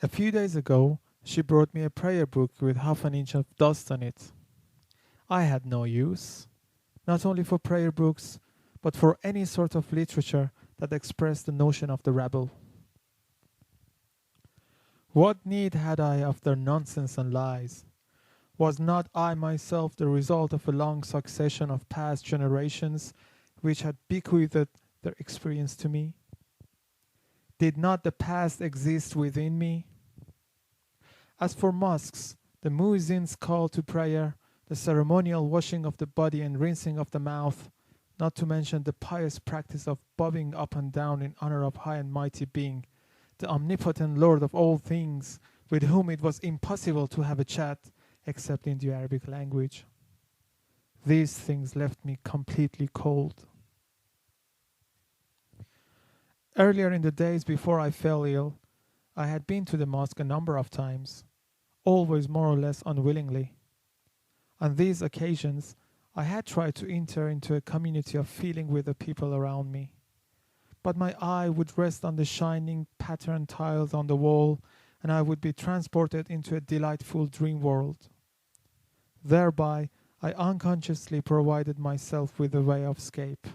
A few days ago, she brought me a prayer book with half an inch of dust on it. I had no use, not only for prayer books, but for any sort of literature that expressed the notion of the rabble. What need had I of their nonsense and lies? Was not I myself the result of a long succession of past generations which had bequeathed their experience to me? Did not the past exist within me? As for mosques, the muezzin's call to prayer, the ceremonial washing of the body and rinsing of the mouth, not to mention the pious practice of bobbing up and down in honor of high and mighty being, the omnipotent Lord of all things, with whom it was impossible to have a chat except in the Arabic language. These things left me completely cold. Earlier in the days before I fell ill, I had been to the mosque a number of times, always more or less unwillingly. On these occasions, I had tried to enter into a community of feeling with the people around me. But my eye would rest on the shining patterned tiles on the wall, and I would be transported into a delightful dream world. Thereby, I unconsciously provided myself with a way of escape.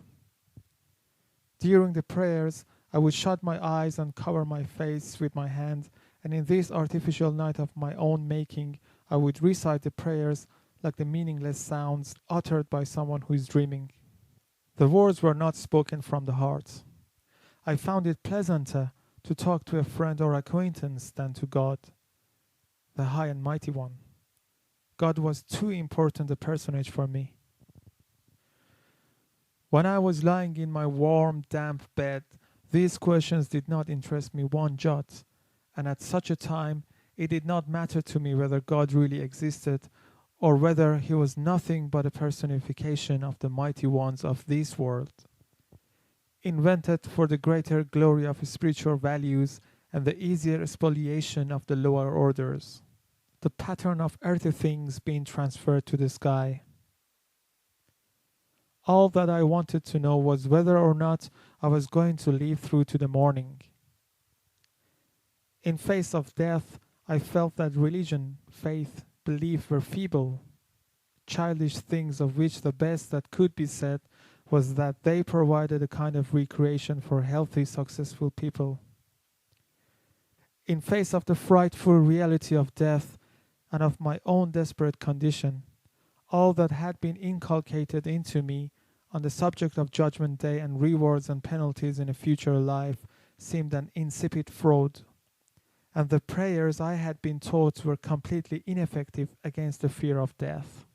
During the prayers, I would shut my eyes and cover my face with my hand, and in this artificial night of my own making, I would recite the prayers like the meaningless sounds uttered by someone who is dreaming. The words were not spoken from the heart. I found it pleasanter to talk to a friend or acquaintance than to God, the High and Mighty One. God was too important a personage for me. When I was lying in my warm, damp bed, these questions did not interest me one jot, and at such a time it did not matter to me whether God really existed or whether he was nothing but a personification of the mighty ones of this world, invented for the greater glory of spiritual values and the easier spoliation of the lower orders, the pattern of earthly things being transferred to the sky. All that I wanted to know was whether or not I was going to live through to the morning. In face of death, I felt that religion, faith, belief were feeble, childish things of which the best that could be said was that they provided a kind of recreation for healthy, successful people. In face of the frightful reality of death and of my own desperate condition, all that had been inculcated into me on the subject of Judgment Day and rewards and penalties in a future life seemed an insipid fraud, and the prayers I had been taught were completely ineffective against the fear of death.